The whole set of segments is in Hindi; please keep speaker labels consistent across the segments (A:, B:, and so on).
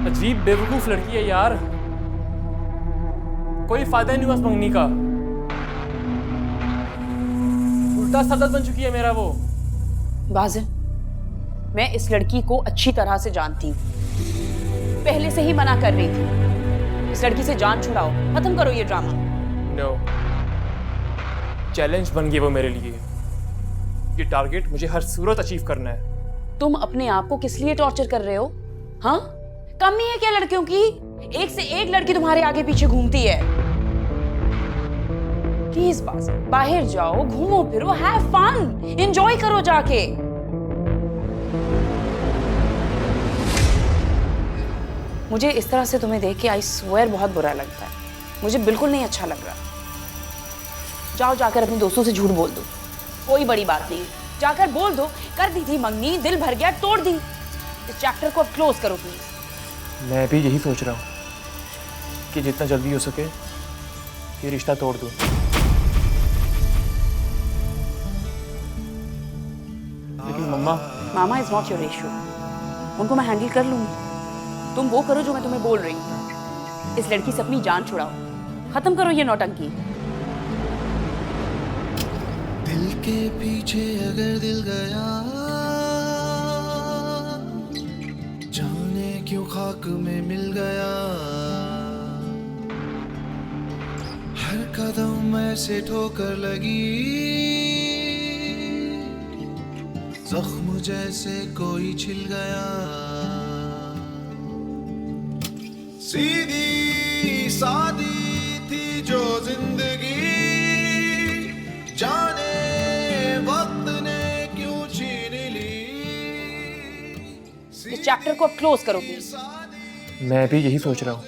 A: अजीब बेवकूफ लड़की है यार, कोई फायदा नहीं हुआ उस मंगनी का। उल्टा सदर बन चुकी है मेरा वो।
B: बाजिल, मैं इस लड़की को अच्छी तरह से जानती हूँ, पहले से ही मना कर रही थी। इस लड़की से जान छुड़ाओ, खत्म करो ये ड्रामा।
A: नो, चैलेंज बन गई वो मेरे लिए। ये टारगेट मुझे हर सूरत अचीव करना है।
B: तुम अपने आप को किस लिए टॉर्चर कर रहे हो? हाँ, कमी है क्या लड़कियों की? एक से एक लड़की तुम्हारे आगे पीछे घूमती है। प्लीज बाहर जाओ, घूमो फिरो, हैव फन, एंजॉय करो जाके। मुझे इस तरह से तुम्हें देख के आई स्वेयर बहुत बुरा लगता है। मुझे बिल्कुल नहीं अच्छा लग रहा। जाओ जाकर अपने दोस्तों से झूठ बोल दो, कोई बड़ी बात नहीं, जाकर बोल दो कर दी थी मंगनी, दिल भर गया, तोड़ दी। इस चैप्टर को अब क्लोज करो प्लीज।
A: मैं भी यही सोच रहा हूँ कि जितना जल्दी हो सके ये रिश्ता तोड़ दूँ। लेकिन मम्मा।
B: मामा इज नॉट योर इशू, उनको मैं हैंडल कर लूंगी। तुम वो करो जो मैं तुम्हें बोल रही हूँ। इस लड़की से अपनी जान छुड़ाओ, खत्म करो ये नौटंकी।
C: दिल के पीछे अगर दिल गया, जाने क्यों खाक में मिल गया। हर कदम ऐसे ठोकर लगी, जख्म जैसे कोई छिल गया। सीधी सादी थी जो जिंदगी, जाने वक्त ने क्यों छीन ली।
B: इस चैप्टर को अब क्लोज करो प्लीज।
A: मैं भी यही सोच रहा हूँ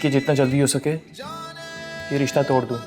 A: कि जितना जल्दी हो सके ये रिश्ता तोड़ दूँ।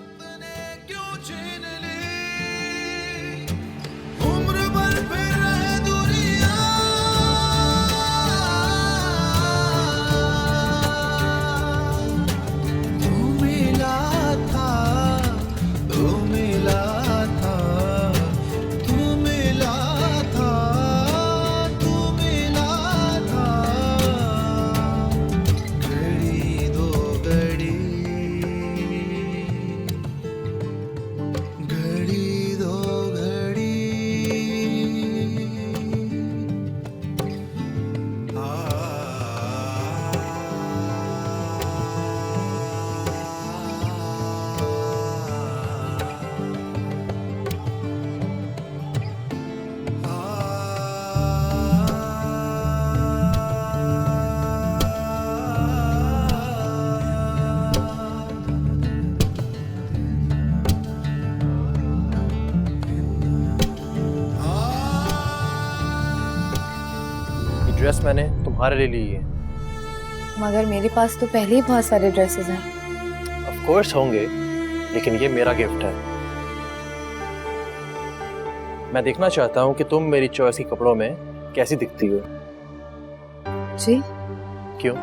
A: ड्रेस मैंने तुम्हारे लिए ली है।
D: मगर मेरे पास तो पहले ही बहुत सारे ड्रेसेस हैं।
A: ऑफ कोर्स होंगे, लेकिन ये मेरा गिफ्ट है। मैं देखना चाहता हूँ कि तुम मेरी चॉइस के कपड़ों में कैसी दिखती हो।
D: जी?
A: क्यों?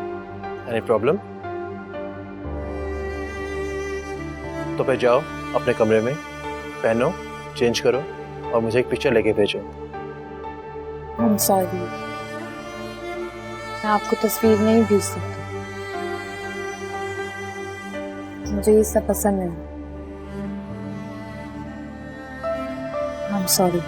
A: Any problem? तो फिर जाओ अपने कमरे में, पहनो, चेंज करो और मुझे एक पिक्चर लेके भेजो।
D: I'm sorry, मैं आपको तस्वीर नहीं भेज सकती। मुझे ये सब पसंद नहीं। I'm sorry।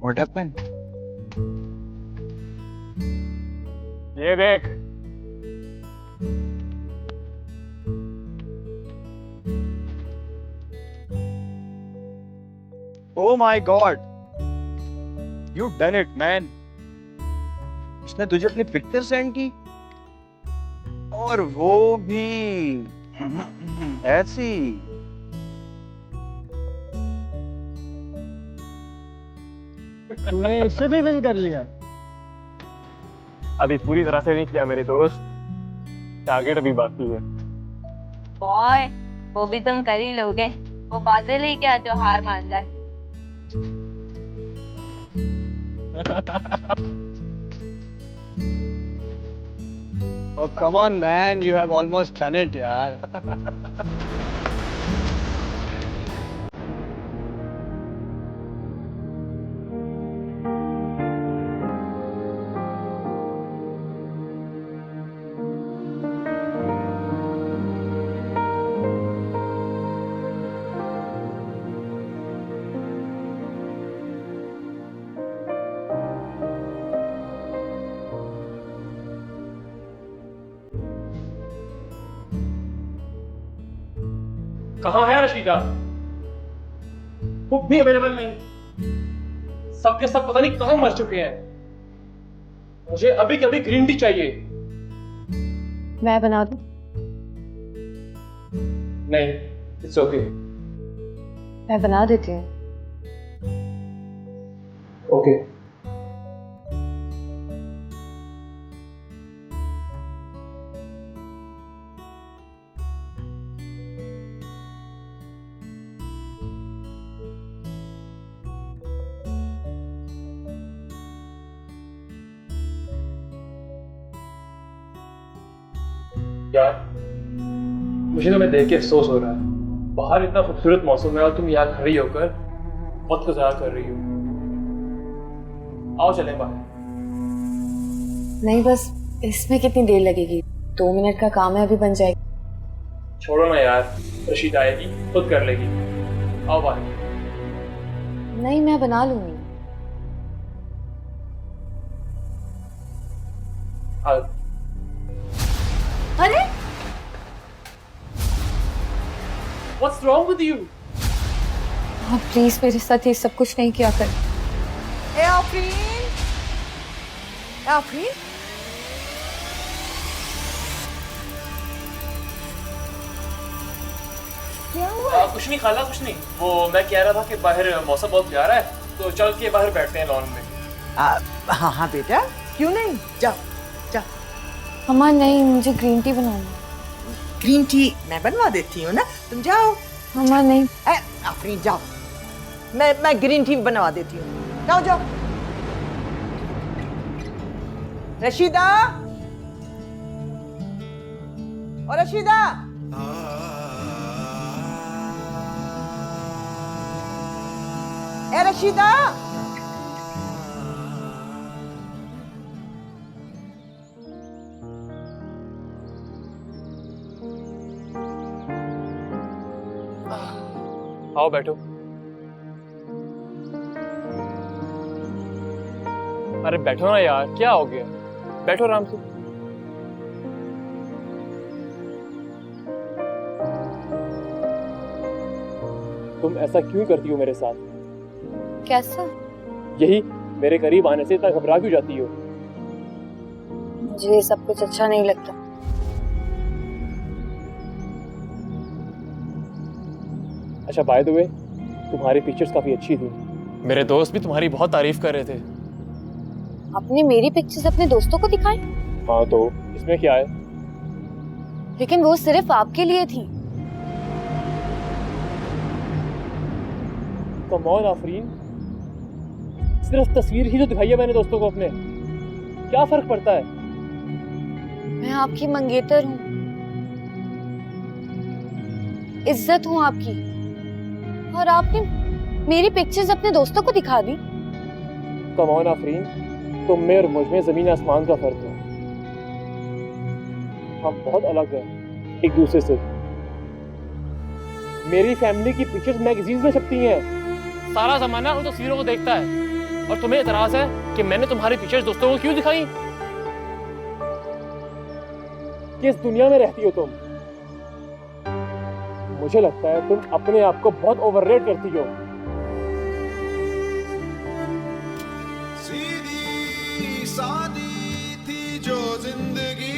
E: What happened?
A: ये देख।
E: Oh my God! You done it, man. इसने तुझे अपनी पिक्चर सेंड की? और वो भी ऐसी।
F: तूने इससे भी विन कर लिया।
G: अभी पूरी तरह से नहीं किया मेरे दोस्त, टारगेट अभी बाकी है।
H: बॉय, वो भी तुम कर ही लोगे। वो बादल ही क्या जो हार मान जाए।
E: Oh, come on, man. You have almost done it, यार.
G: कहाँ है रशीदा? कुक भी अवेलेबल नहीं। सब के सब पता नहीं कहाँ मर चुके हैं। मुझे अभी के अभी ग्रीन टी चाहिए।
D: मैं बना दूं?
G: नहीं, इट्स ओके।
D: मैं बना देती हूँ।
G: ओके। यार, मुझे तुम्हें देख के अफसोस हो रहा है। बाहर इतना खूबसूरत मौसम है और तुम यहाँ खड़ी होकर वक्त को ज़ाया कर रही हो। आओ चलें बाहर।
D: नहीं, बस इसमें कितनी देर लगेगी? 2 मिनट का काम है, अभी बन जाएगी।
G: छोड़ो ना यार, रशीद आएगी खुद कर लेगी। आओ बाहर।
D: नहीं, मैं बना लूंगी।
G: आओ।
D: अरे
G: What's wrong with you?
D: आप प्लीज मेरे साथ ये सब कुछ नहीं किया कर।
I: ए आफरीन, आफरीन, क्या हुआ?
G: कुछ नहीं खाला, कुछ नहीं। वो मैं कह रहा था कि बाहर मौसम बहुत प्यारा है, तो चल के बाहर बैठते हैं लॉन में।
I: हाँ हाँ बेटा, क्यों नहीं? जाओ जाओ।
D: अम्मा नहीं, मुझे ग्रीन टी बनाना।
I: ग्रीन टी मैं बनवा देती हूँ ना, तुम जाओ।
D: अम्मा नहीं।
I: आफरीन जाओ, मैं ग्रीन टी बनवा देती हूँ। जाओ जाओ। रशीदा, और रशीदा, ए रशीदा,
G: आओ बैठो। अरे बैठो ना यार, क्या हो गया? बैठो आराम से। तुम ऐसा क्यों करती हो मेरे साथ?
D: कैसा?
G: यही, मेरे करीब आने से इतना घबरा क्यों जाती हो?
D: मुझे ये सब कुछ अच्छा नहीं लगता।
G: अच्छा, बाय द वे, तुम्हारी पिक्चर्स काफी अच्छी थी। मेरे दोस्त भी तुम्हारी बहुत तारीफ कर रहे थे।
D: आपने मेरी पिक्चर्स अपने दोस्तों को दिखाई?
G: हाँ, तो इसमें क्या है?
D: लेकिन वो सिर्फ आपके लिए थी।
G: कम ऑन आफरीन, सिर्फ तस्वीर ही तो दिखाई है मैंने दोस्तों को अपने। क्या फर्क पड़ता है?
D: मैं आपकी मंगेतर हूँ, इज्जत हूँ आपकी, और आपने मेरी पिक्चर्स अपने दोस्तों को दिखा दी।
G: कम ऑन आफरीन, तुम में और मुझ में जमीन आसमान का फर्क है। हम बहुत अलग हैं एक दूसरे से। मेरी फैमिली की पिक्चर्स मैगजीन में छपती हैं। सारा जमाना उन तस्वीरों को देखता है, और तुम्हें एतराज है कि मैंने तुम्हारी पिक्चर्स दोस्तों को क्यों दिखाई? किस दुनिया में रहती हो तुम? मुझे लगता है तुम अपने आप को बहुत ओवररेट करती हो।
C: सीधी सादी थी जो जिंदगी,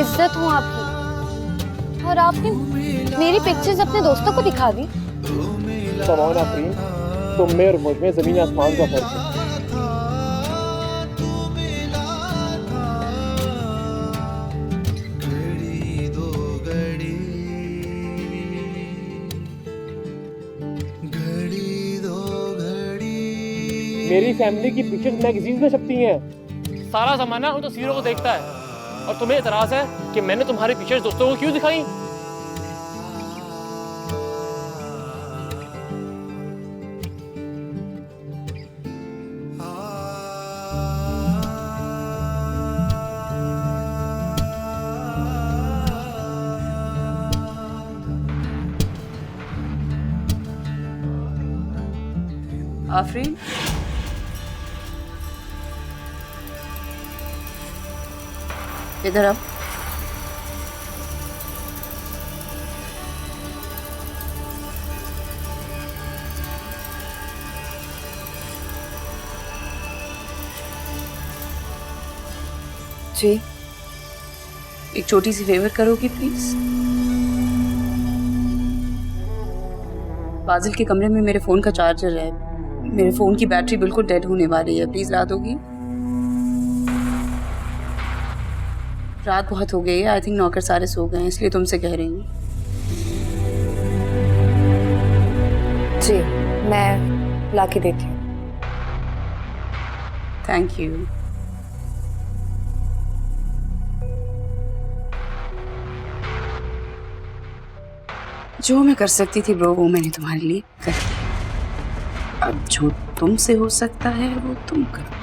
D: इज्जत हूँ आपकी, और आपने मेरी पिक्चर्स अपने दोस्तों को दिखा दी।
G: कमॉन आफरीन, तुम में और मुझ में जमीन आसमान का फर्क है।
C: घड़ी दो घड़ी, घड़ी दो घड़ी।
G: मेरी फैमिली की पिक्चर्स मैगजीन में छपती हैं। सारा जमाना उन तस्वीरों को देखता है, और तुम्हें इतराज है कि मैंने तुम्हारी पिक्चर्स दोस्तों को क्यों दिखाई?
B: आफरीन, इधर आओ।
D: जी
B: एक छोटी सी फेवर करोगी प्लीज? बाजिल के कमरे में मेरे फोन का चार्जर है, मेरे फोन की बैटरी बिल्कुल डेड होने वाली है, प्लीज ला दोगी? रात बहुत हो गई है, आई थिंक नौकर सारे सो गए हैं, इसलिए तुमसे कह रही हूँ।
D: जी मैं ला के देती हूँ।
B: Thank you. जो मैं कर सकती थी ब्रो, वो मैंने तुम्हारे लिए कर। अब जो तुमसे हो सकता है वो तुम करो।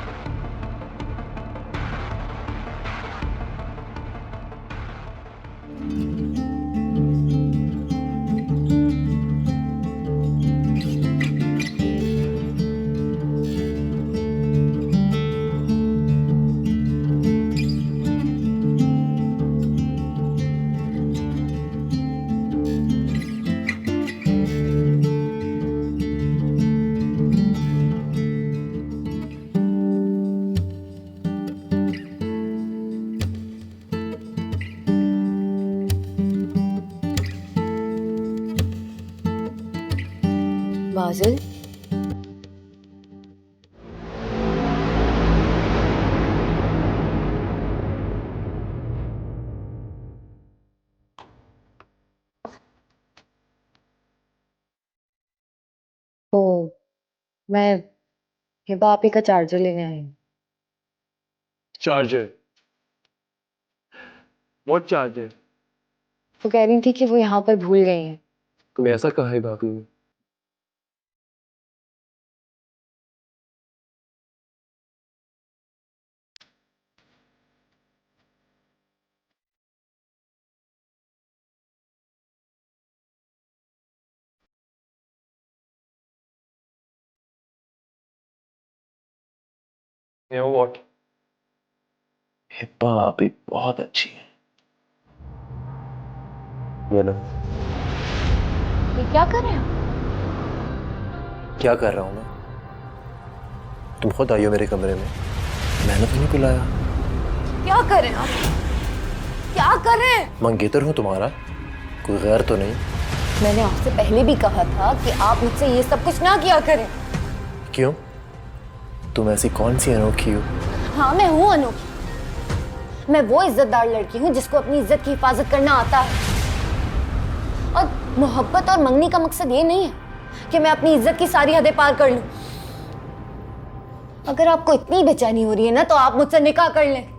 D: बाजिल, ओ मैं हिबा आपी का चार्जर लेने आई हूँ।
G: चार्जर? What charger?
D: वो कह रही थी कि वो यहाँ पर भूल गई हैं।
G: तुम्हें ऐसा कहा है भाभी ने? You know what?
A: हिब्बा अभी बहुत अच्छी है। ये लो।
D: ये क्या कर रहे हैं?
A: क्या कर रहा हूँ मैं? तुम खुद आई हो मेरे कमरे में, मैंने तो नहीं पिलाया।
D: क्या कर रहे हैं आप? क्या कर रहे हैं?
A: मंगेतर हूँ तुम्हारा, कोई गैर तो नहीं।
D: मैंने आपसे पहले भी कहा था कि आप मुझसे ये सब कुछ ना किया करें।
A: क्यों? तुम ऐसी कौन सी अनोखी हो?
D: हाँ मैं हूँ अनोखी। मैं वो इज्जतदार लड़की हूँ जिसको अपनी इज्जत की हिफाजत करना आता है। और मोहब्बत और मंगनी का मकसद ये नहीं है कि मैं अपनी इज्जत की सारी हदें पार कर लूं। अगर आपको इतनी बेचैनी हो रही है ना, तो आप मुझसे निकाह कर लें।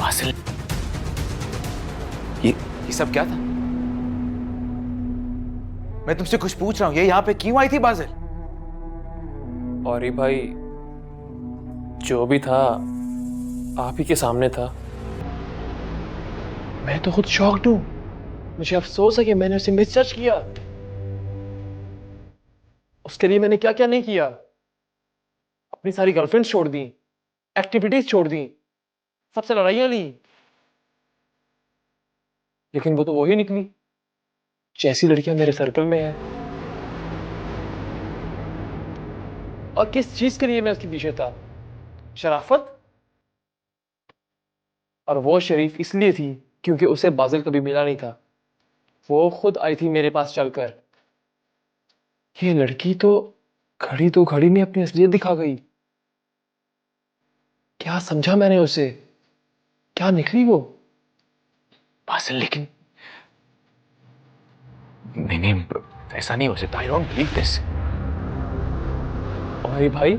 A: बाजिल,
F: ये सब क्या था? मैं तुमसे कुछ पूछ रहा हूं, ये यहाँ पे क्यों आई थी बाजिल?
G: और ही भाई, जो भी था आप ही के सामने था। मैं तो खुद शॉक्ड हूं। मुझे अफसोस है कि मैंने उसे मिसजज किया। उसके लिए मैंने क्या क्या नहीं किया। अपनी सारी गर्लफ्रेंड्स छोड़ दी, एक्टिविटीज छोड़ दी, सबसे लड़ाइयां ली, लेकिन वो तो वही निकली जैसी लड़कियां मेरे सर्कल में है। और किस चीज के लिए मैं उसके पीछे था? शराफत। और वो शरीफ इसलिए थी क्योंकि उसे बाजिल कभी मिला नहीं था। वो खुद आई थी मेरे पास चलकर। ये लड़की तो घड़ी में अपनी असलियत दिखा गई। क्या समझा मैंने उसे, क्या निकली वो बाजिल। लेकिन
F: नहीं, ऐसा नहीं हो सकता। I don't believe this.
G: अरे भाई,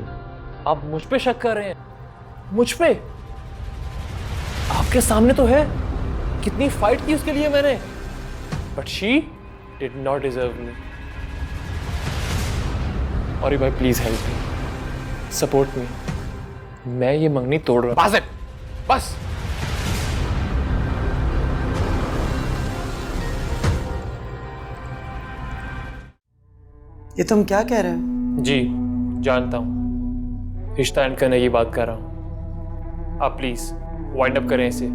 G: आप मुझ पे शक कर रहे हैं? मुझ पे? आपके सामने तो है कितनी फाइट की उसके लिए मैंने। But she did not deserve me. और भाई please help me, support me. मैं ये मंगनी तोड़ रहा हूं।
F: बाजिल, बस।
J: ये तुम क्या कह रहे हो?
G: जी जानता हूं, रिश्ता एंड करने की बात कर रहा हूं। आप प्लीज वाइंड अप करें इसे।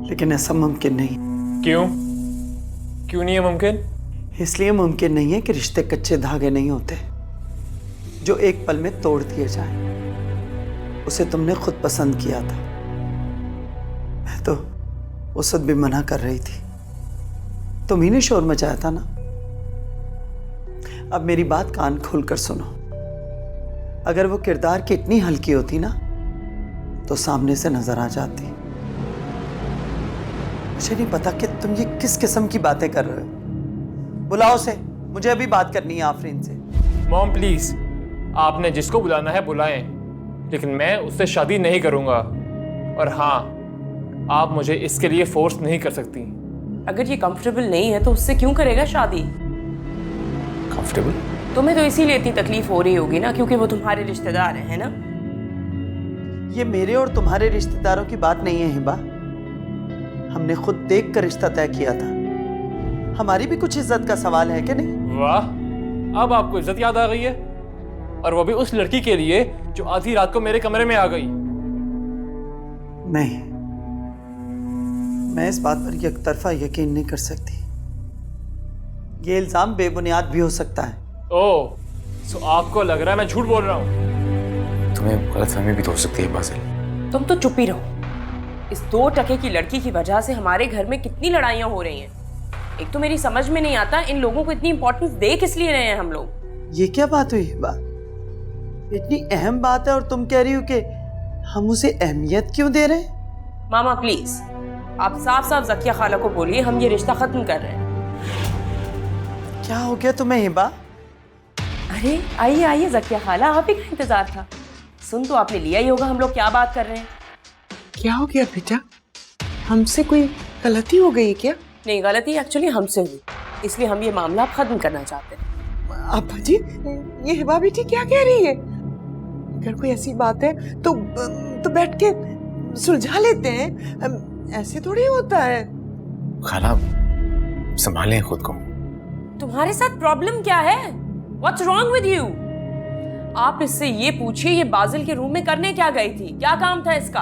J: लेकिन ऐसा मुमकिन नहीं।
G: क्यों नहीं है मुमकिन?
J: इसलिए मुमकिन नहीं है कि रिश्ते कच्चे धागे नहीं होते जो एक पल में तोड़ दिए जाएं। उसे तुमने खुद पसंद किया था। मैं तो उस वक्त भी मना कर रही थी। तुम्ही ने शोर मचाया था ना। अब मेरी बात कान खोलकर सुनो। अगर वो किरदार की इतनी हल्की होती ना तो सामने से नजर आ जाती। मुझे नहीं पता कि तुम ये किस किस्म की बातें कर रहे हो। बुलाओ उसे, मुझे अभी बात करनी है आफरीन से।
G: मॉम प्लीज, आपने जिसको बुलाना है बुलाएं, लेकिन मैं उससे शादी नहीं करूंगा। और हाँ, आप मुझे इसके लिए फोर्स नहीं कर सकती।
B: अगर ये कंफर्टेबल नहीं है तो उससे क्यों करेगा शादी?
F: कंफर्टेबल?
B: तुम्हें तो इसीलिए इतनी तकलीफ हो रही होगी ना, क्योंकि वो तुम्हारे रिश्तेदार हैं, है ना?
J: ये मेरे और तुम्हारे रिश्तेदारों की बात नहीं है हिबा। हमने खुद देख कर रिश्ता तय किया था। हमारी भी कुछ इज्जत का सवाल है कि नहीं?
G: वाह, अब आपको इज्जत याद आ गई है। और वो भी उस लड़की के लिए जो आधी रात को मेरे कमरे में आ गई।
J: नहीं, मैं इस बात पर एकतरफा यकीन नहीं कर सकती। ये इल्जाम बेबुनियाद भी हो सकता है।
G: ओह, सो आपको लग रहा है मैं झूठ बोल रहा हूँ?
F: तुम्हें गलतफहमी भी तो हो सकती है बाजिल।
B: तुम तो चुप ही रहो। इस 2 टके की लड़की की वजह से हमारे घर में कितनी लड़ाइयाँ हो रही हैं। एक तो मेरी समझ में नहीं आता इन लोगों को इतनी इंपॉर्टेंस दे किस लिए रहे हैं हम लोग।
J: ये क्या बात हुई हिबा? इतनी अहम बात है और तुम कह रही हो कि हम उसे अहमियत क्यों दे रहे हैं?
B: मामा प्लीज, आप साफ साफ ज़किया खाला को बोलिए हम ये रिश्ता खत्म कर रहे हैं।
J: क्या हो गया तुम्हें हिबा?
B: अरे आइए आइए ज़किया खाला, आप ही का इंतजार था। सुन तो आपने लिया ही होगा हम लोग क्या बात कर रहे हैं।
I: क्या हो गया बेटा? हमसे कोई गलती हो गई क्या?
B: नहीं, गलती एक्चुअली हमसे हुई, इसलिए हम ये मामला अब खत्म करना चाहते हैं।
I: अब्बा जी, ये हिबा बेटी क्या कह रही है? अगर कोई ऐसी बात है तो बैठ के सुलझा लेते हैं। ऐसे थोड़ी होता है।
F: खाला, संभालें खुद को।
B: तुम्हारे साथ प्रॉब्लम क्या है? What's wrong with you? आप इससे ये पूछिए ये बाजिल के रूम में करने क्या गई थी, क्या काम था इसका?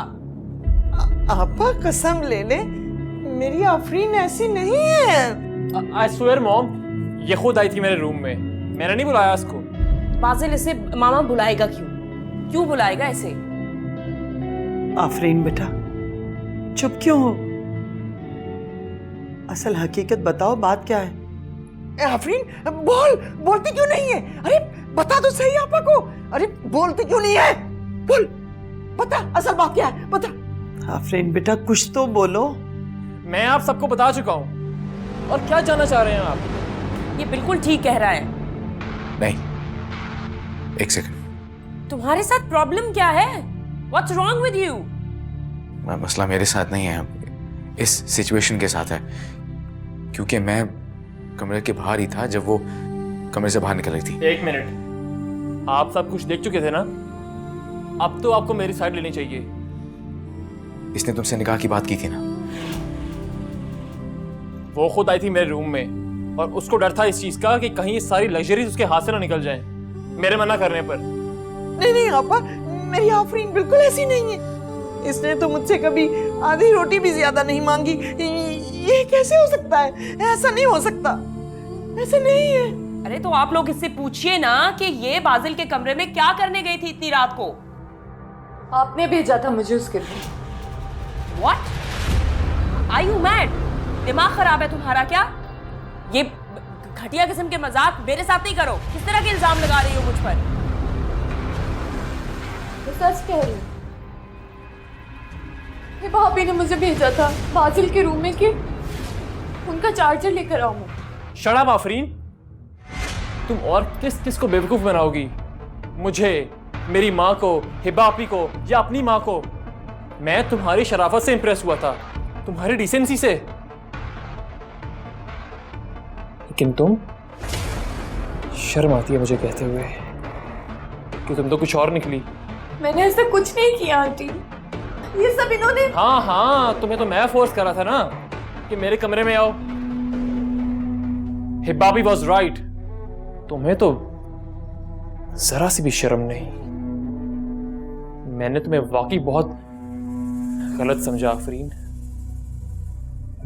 I: आपा कसम ले ले, मेरी आफरीन ऐसी नहीं है।
G: आई स्वेयर मॉम, ये खुद आई थी मेरे रूम में, मैंने नहीं बुलाया इसको।
B: बाजिल इसे मामा बुलाएगा क्यों? क्यों बुलाएगा इसे?
J: आफरीन बेटा, चुप क्यों हो? असल हकीकत बताओ, बात क्या है?
I: आफरीन बोलती क्यों नहीं है? अरे बता तो सही आपा को। अरे बोलती क्यों नहीं है? बोल, बता असल बात क्या है, बता।
J: आफरीन बेटा कुछ तो बोलो।
G: मैं आप सबको बता चुका हूँ। और क्या जानना चाह रहे हैं आप?
B: ये बिल्कुल ठीक कह रहा है।
F: नहीं, एक सेकंड।
B: तुम्हारे साथ प्रॉब्लम क्या है? What's wrong with you?
F: मसला मेरे साथ नहीं है, इस सिचुएशन के साथ है। क्योंकि मैं कमरे के बाहर ही था जब वो कमरे से बाहर निकल रही थी।
G: 1 मिनट, आप सब कुछ देख चुके थे ना? अब तो आपको मेरी साइड लेनी चाहिए।
F: इसने तुमसे निकाह की बात की थी ना?
G: वो खुद आई थी मेरे रूम में, और उसको डर था इस चीज का कि कहीं ये सारी लग्जरीज उसके हाथ से ना निकल जाएं मेरे मना करने पर।
I: नहीं नहीं आपा, मेरी आफरीन बिल्कुल ऐसी नहीं है। इसने तो मुझसे कभी आधी रोटी भी ज्यादा नहीं मांगी। ये कैसे हो सकता है? ऐसा नहीं हो सकता, ऐसा नहीं है।
B: अरे तो आप लोग इससे पूछिए ना कि ये बाजिल के कमरे में क्या करने गई थी इतनी रात को।
K: आपने भेजा था मुझे उसके लिए।
B: What? Are you mad? दिमाग खराब है तुम्हारा क्या? ये घटिया किस्म के मजाक मेरे साथ नहीं करो। किस तरह के इल्जाम लगा रही हो मुझ पर?
K: मैं सच कह रही हूँ। भाभी ने मुझे भेजा था बाजिल के रूम में कि उनका चार्जर लेकर आऊं मैं।
G: शट अप आफरीन, तुम और किस किस को बेवकूफ बनाओगी? मुझे, मेरी माँ को, हिबा आपी को या अपनी माँ को? मैं तुम्हारी शराफत से इंप्रेस हुआ था, तुम्हारी डिसेंसी से। लेकिन तुम, शर्म आती है मुझे कहते हुए कि तुम तो कुछ और निकली।
K: मैंने ऐसा कुछ नहीं किया आंटी, ये सब इन्होंने।
G: हाँ हाँ, तुम्हें तो मैं फोर्स करा था ना कि मेरे कमरे में आओ। हिबा भी वॉज राइट, तुम्हें तो जरा सी भी शर्म नहीं। मैंने तुम्हें वाकई बहुत गलत समझा आफरीन,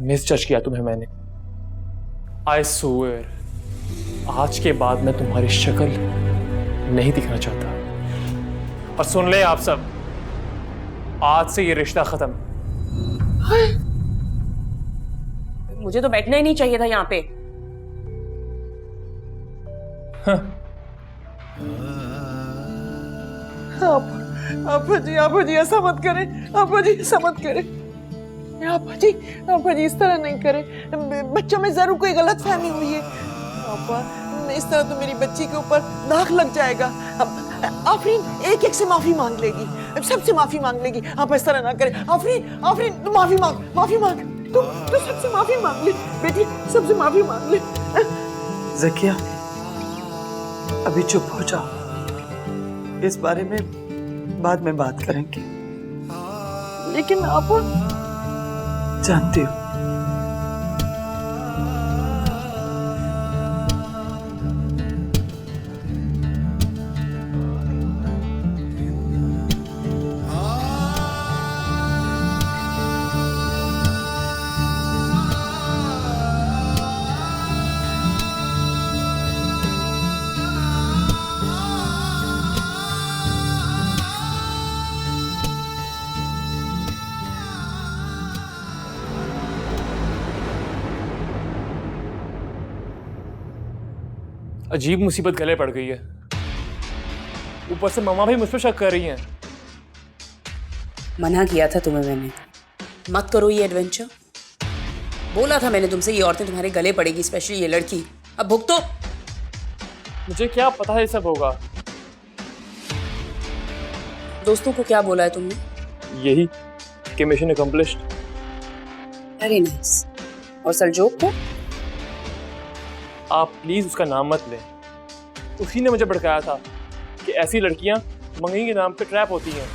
G: मिसजज किया तुम्हें मैंने। आई स्वेयर, आज के बाद मैं तुम्हारी शक्ल नहीं दिखना चाहता। और सुन ले आप सब, आज से ये रिश्ता खत्म।
B: मुझे तो बैठना ही नहीं चाहिए था यहाँ पे।
I: आपा जी ऐसा मत करें। आपा जी ऐसा मत करें। आपा जी इस तरह नहीं करें। बच्चों में जरूर कोई गलत फहमी हुई है। आपा, इस तरह तो मेरी बच्ची के ऊपर दाग लग जाएगा। आफरीन एक एक से माफी मांग लेगी, सबसे माफी मांग लेगी। आप इस तरह ना करें। आफरीन तू माफी मांग। तू सबसे माफी मांग ले बेटी, सबसे माफी मांग ले।
J: ज़किया, अभी चुप हो जाओ, इस बारे में बाद में बात करेंगे।
I: लेकिन आप
J: जानती हो,
G: अजीब मुसीबत गले पड़ गई है। ऊपर से मम्मा भी मुझ पर शक कर रही हैं।
B: मना किया था तुम्हें मैंने, मत करो ये एडवेंचर। बोला था मैंने तुमसे, ये औरतें तुम्हारे गले पड़ेगी, स्पेशली ये लड़की। अब भुगतो।
G: मुझे क्या पता है ये सब होगा।
B: दोस्तों को क्या बोला है तुमने?
G: यही कि मिशन अकम्प्लिश्ड।
B: Very nice. और सलजोक को?
G: आप प्लीज उसका नाम मत लें। उसी ने मुझे भड़काया था कि ऐसी लड़कियां मंगनी के नाम पे ट्रैप होती हैं।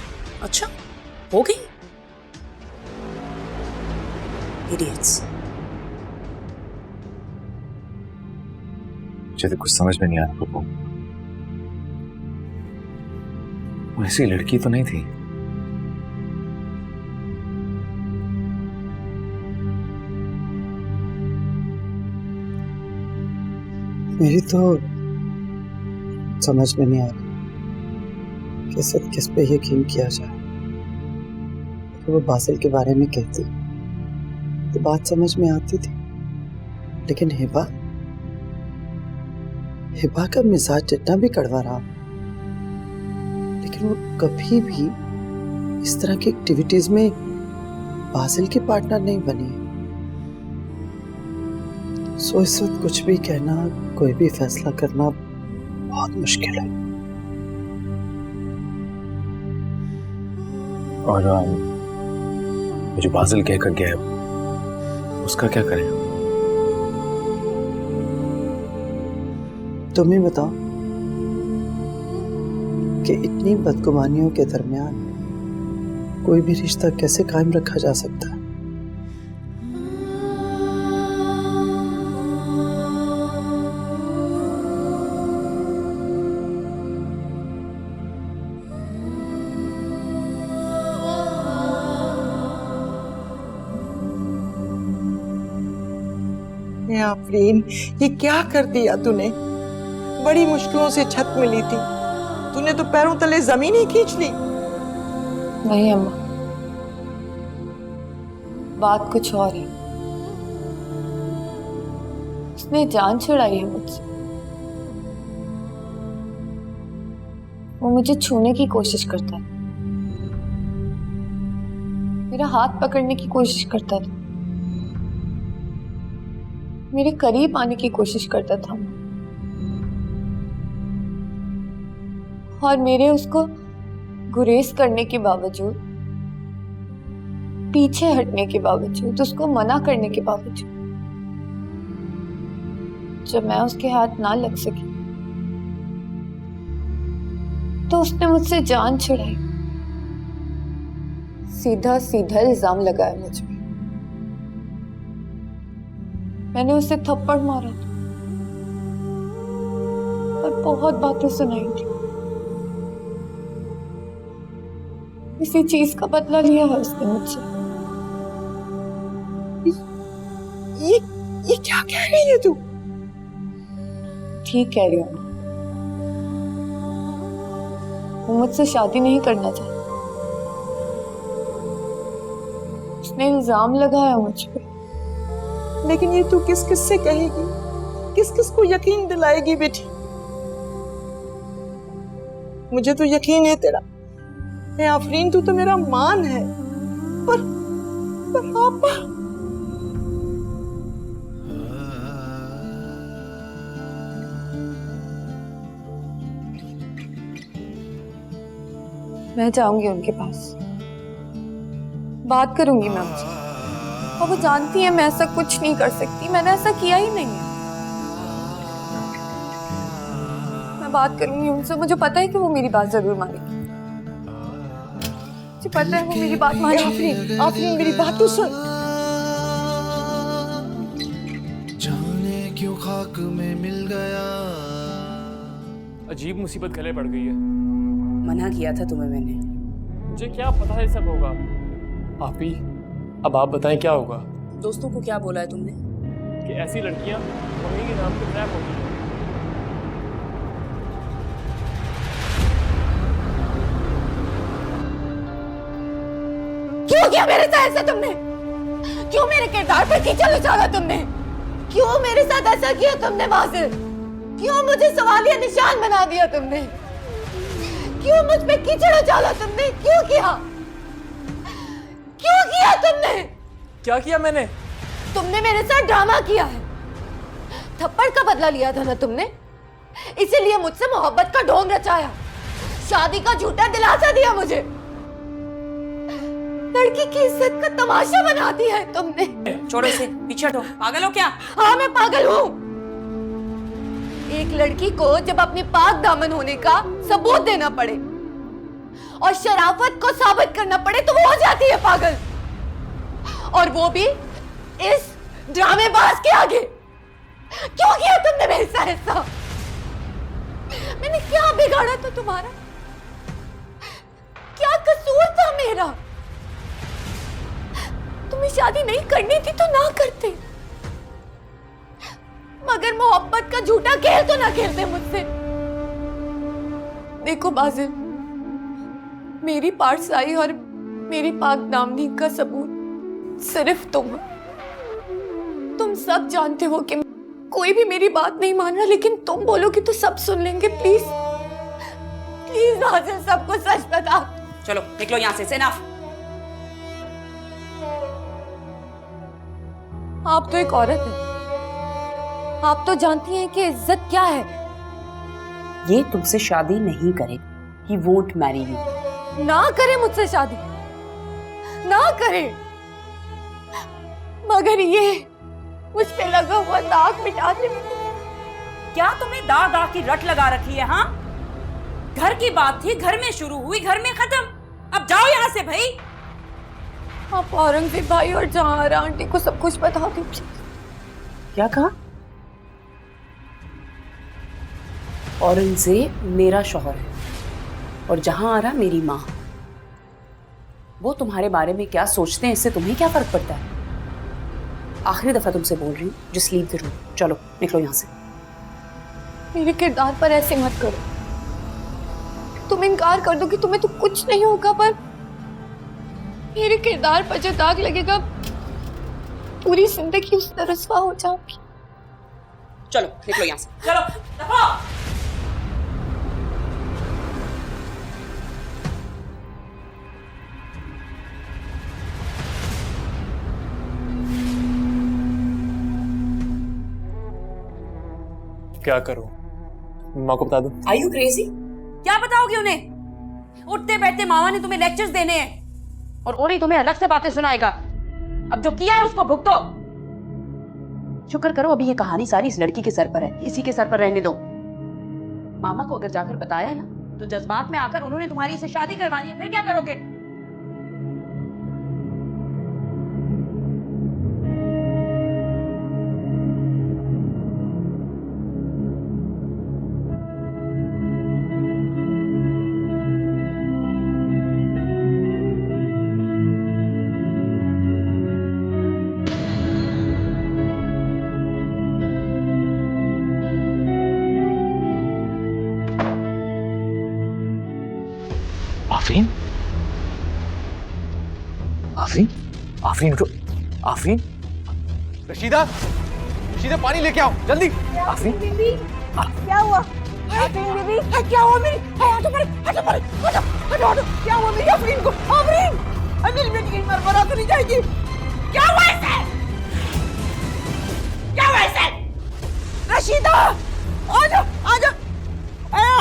B: अच्छा, हो गई। इडियट्स।
F: मुझे तो कुछ समझ में नहीं आ रहा। वो ऐसी लड़की तो नहीं थी।
J: मेरी तो समझ में नहीं आ रही कि सब किस पे यकीन किया जाए। तो वो बासिल के बारे में कहती तो बात समझ में आती थी, लेकिन हिबा का मिजाज जितना भी कड़वा रहा, लेकिन वो कभी भी इस तरह की एक्टिविटीज में बासिल की पार्टनर नहीं बनी। सो इस वक्त कुछ भी कहना, कोई भी फैसला करना बहुत मुश्किल है।
F: और मुझे बाजिल कहकर गया है, उसका क्या करें?
J: तुम ही बताओ कि इतनी बदगुमानियों के दरमियान कोई भी रिश्ता कैसे कायम रखा जा सकता है?
I: हे आफरीन, ये क्या कर दिया तूने? बड़ी मुश्किलों से छत मिली थी, तूने तो पैरों तले जमीन ही खींच ली।
K: नहीं अम्मा, बात कुछ और है। उसने जान छुड़ाई है मुझसे। वो मुझे छूने की कोशिश करता है, मेरा हाथ पकड़ने की कोशिश करता था, मेरे करीब आने की कोशिश करता था, और मेरे उसको गुरेज करने के बावजूद, पीछे हटने के बावजूद, उसको मना करने के बावजूद, जब मैं उसके हाथ ना लग सकी तो उसने मुझसे जान छुड़ाई, सीधा सीधा इल्जाम लगाया मुझ पे। मैंने उसे थप्पड़ मारा था और बहुत बातें सुनाई थी। इसी चीज का बदला लिया है उसने मुझसे।
I: ये क्या कह रही है तू?
K: ठीक कह रही हूँ, वो मुझसे शादी नहीं करना चाहता। उसने इल्जाम लगाया मुझ पे।
I: लेकिन ये तू किस किस से कहेगी? किस किस को यकीन दिलाएगी बेटी? मुझे तो यकीन है तेरा। हे आफरीन, तू तो मेरा मान है, पर आपा
K: मैं जाऊंगी उनके पास, बात करूंगी मैं उनसे, और वो जानती है मैं ऐसा कुछ नहीं कर सकती, मैंने ऐसा किया ही नहीं है। मैं बात करूंगी उनसे, मुझे पता है कि वो मेरी बात जरूर मानेगी, मुझे पता है वो मेरी बात मानेगी।
I: आफरीन मेरी बात तो सुन।
C: जाने क्यों खाक में मिल गया।
G: अजीब मुसीबत गले पड़ गई है।
B: मना किया था तुम्हें मैंने।
G: मुझे क्या पता है सब होगा। आपी, अब आप बताएं क्या होगा।
B: दोस्तों को क्या बोला है तुमने?
G: कि ऐसी लड़कियां मम्मी के नाम पे ट्रैप होगी।
K: क्यों किया मेरे साथ ऐसा तुमने? क्यों मेरे किरदार पर कीचड़ उछाला तुमने? क्यों मेरे साथ ऐसा किया तुमने बासिल? क्यों मुझे सवालिया निशान बना दिया तुमने? क्यों मुझ पे कीचड़ उछाला तुमने? क्यों किया? क्यों किया तुमने?
G: क्या किया मैंने?
K: तुमने मेरे साथ ड्रामा किया है। थप्पड़ का बदला लिया था ना तुमने, इसीलिए मुझसे मोहब्बत का ढोंग रचाया, शादी का झूठा दिलासा दिया मुझे, लड़की की इज्जत का तमाशा बना दिया है तुमने।
B: छोड़ो इसे, पीछे हटो। पागल हो क्या?
K: हाँ मैं पागल हूँ। एक लड़की को जब अपने पाक दामन होने का सबूत देना पड़े और शराफत को साबित करना पड़े तो वो हो जाती है पागल, और वो भी इस ड्रामेबाज के आगे। क्यों किया तुमने मेरे साथ ऐसा? मैंने क्या बिगाड़ा था तुम्हारा? क्या कसूर था मेरा? तुम्हें शादी नहीं करनी थी तो ना करते, मगर मोहब्बत का झूठा खेल तो ना खेलते मुझसे। देखो बाजिल, मेरी पाठशाही और मेरी पाक दामनी का सबूत सिर्फ तुम। तुम सब जानते हो कि कोई भी मेरी बात नहीं मान रहा, लेकिन तुम बोलोगे तो सब सुन लेंगे। प्लीज प्लीज बाजिल, सबको सच बता।
B: चलो निकलो यहाँ से, इनफ।
K: आप तो एक औरत है, आप तो जानती हैं कि इज्जत क्या है।
B: ये तुमसे शादी नहीं करेगी, ही वोंट मैरी यू।
K: ना करे मुझसे शादी, ना करे, मगर ये मुझ पे लगा हुआ दाग मिटा दे।
B: क्या तुमने दाग दाग की रट लगा रखी है? हाँ, घर की बात थी, घर में शुरू हुई, घर में खत्म। अब जाओ यहाँ से भाई।
K: आप औरंगजेब भाई और जहांआरा आंटी को सब कुछ बता दीजिए।
B: क्या कहा? औरंगजेब मेरा शौहर है और जहांआरा मेरी माँ। वो तुम्हारे बारे में क्या सोचते हैं इससे तुम्हें क्या फर्क पड़ता है? आखिरी दफा तुमसे बोल रही हूँ, जस्ट लीव द रूम। चलो निकलो यहाँ से।
K: मेरे किरदार पर ऐसे मत करो। तुम इनकार कर दो कि तुम्हें तो कुछ नहीं होगा, पर मेरे किरदार पर जो दाग लगेगा पूरी जिंदगी उस पर रस्वा हो जाऊंगी।
B: चलो निकलो यहाँ से, चलो दफा।
G: क्या करूं? माँ को बता दूं?
B: Are you crazy? क्या बताओगे उन्हें? उठते बैठते मामा ने तुम्हें लेक्चर्स देने हैं और ओरी तुम्हें अलग से बातें सुनाएगा। अब जो किया है उसको भुगतो। शुक्र करो अभी ये कहानी सारी इस लड़की के सर पर है, इसी के सर पर रहने दो। मामा को अगर जाकर बताया ना तो जज्बात में आकर उन्होंने तुम्हारी इससे शादी करवानी है, फिर क्या करोगे?
G: आफरीन? आफरीन? आफरीन उठो। आफरीन?
F: रशीदा, रशीदा पानी लेके आओ जल्दी।
G: आफरीन?
I: क्या हुआ? आफरीन बेबी, क्या हुआ मेरी? हटो परे, हटो परे, हटो, हटो, हटो। क्या हुआ मेरी आफरीन को? आफरीन, मेरी बेटी की मरमरा तो नहीं जाएगी? क्या हुआ इसे? क्या हुआ इसे? रशीदा, आजा, आजा।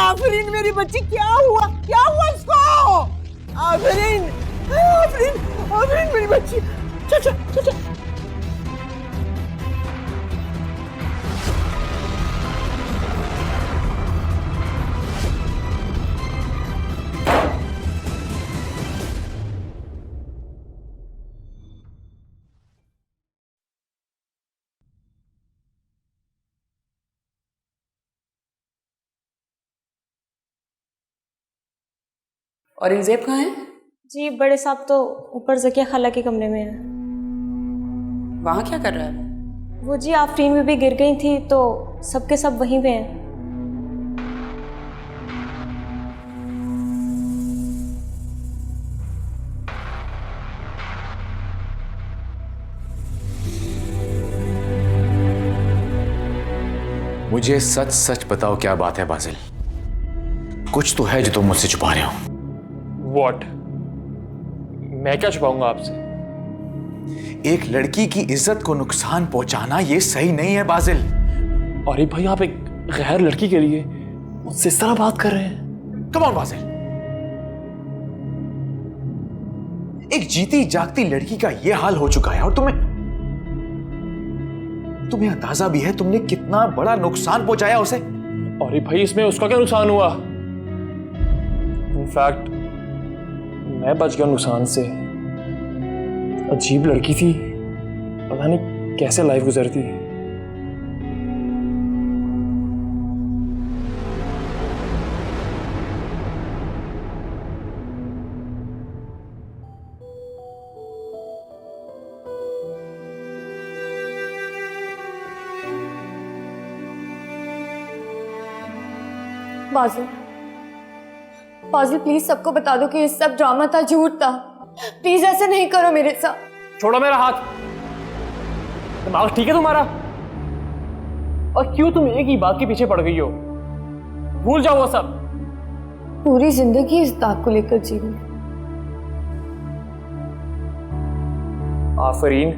I: आफरीन मेरी बच्ची, क्या हुआ? क्या हुआ इसको? आफरीन, आफरीन, आफरीन मेरी बच्ची। चल चल चल चल।
B: और इंजेब कहाँ है?
L: जी बड़े साहब तो ऊपर ज़किया खाला के कमरे में है।
B: वहाँ क्या कर रहा है?
L: वो जी आफरीन में भी गिर गई थी तो सबके सब वहीं पे हैं।
F: मुझे सच सच बताओ क्या बात है बाजिल? कुछ तो है जो तुम मुझसे छुपा रहे हो।
G: What? मैं क्या छुपाऊंगा आपसे?
F: एक लड़की की इज्जत को नुकसान पहुंचाना ये सही नहीं है बाजिल।
G: अरे भाई आप एक गैर लड़की के लिए मुझसे इस तरह बात कर रहे हैं?
F: कम ऑन बाजिल, एक जीती जागती लड़की का ये हाल हो चुका है और तुम्हें अंदाजा भी है तुमने कितना बड़ा नुकसान पहुंचाया उसे।
G: अरे भाई इसमें उसका क्या नुकसान हुआ? इनफैक्ट मैं बच गया नुकसान से। अजीब लड़की थी, पता नहीं कैसे लाइफ गुजरती।
K: बाजिल, बाजिल प्लीज सबको बता दो कि ये सब ड्रामा था, झूठ था। प्लीज ऐसे नहीं करो मेरे साथ।
G: छोड़ो मेरा हाथ। दिमाग ठीक है तुम्हारा? और क्यों तुम एक ही बात के पीछे पड़ गई हो? भूल जाओ वो सब।
K: पूरी जिंदगी इस दाग को लेकर जीऊंगी।
G: Afreen,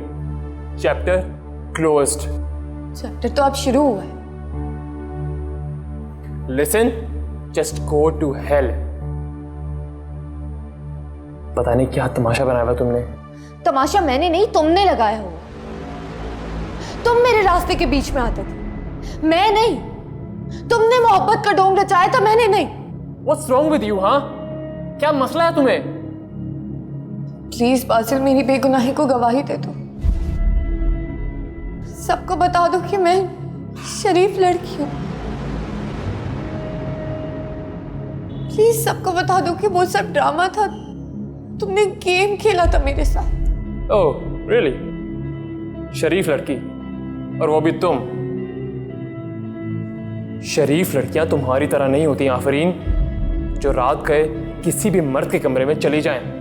G: chapter closed.
K: चैप्टर तो अब शुरू हुआ है।
G: Listen, just go to hell. पता नहीं क्या तमाशा बनाया हुआ तुमने।
K: तमाशा मैंने नहीं, तुमने लगाया हुआ। तुम मेरे रास्ते के बीच में आते थे, मैं नहीं। तुमने मोहब्बत का ढोंग रचाया था, मैंने नहीं।
G: What's wrong with you, हाँ? क्या मसला है तुम्हें?
K: प्लीज बाजिल मेरी बेगुनाही को गवाही दे दो। सबको बता दो कि मैं शरीफ लड़की हूं। प्लीज सबको बता दो कि वो सब ड्रामा था। तुमने गेम खेला था मेरे साथ।
G: Oh, really? शरीफ लड़की, और वो भी तुम। शरीफ लड़कियां तुम्हारी तरह नहीं होती आफरीन, जो रात गए किसी भी मर्द के कमरे में चली जाएं।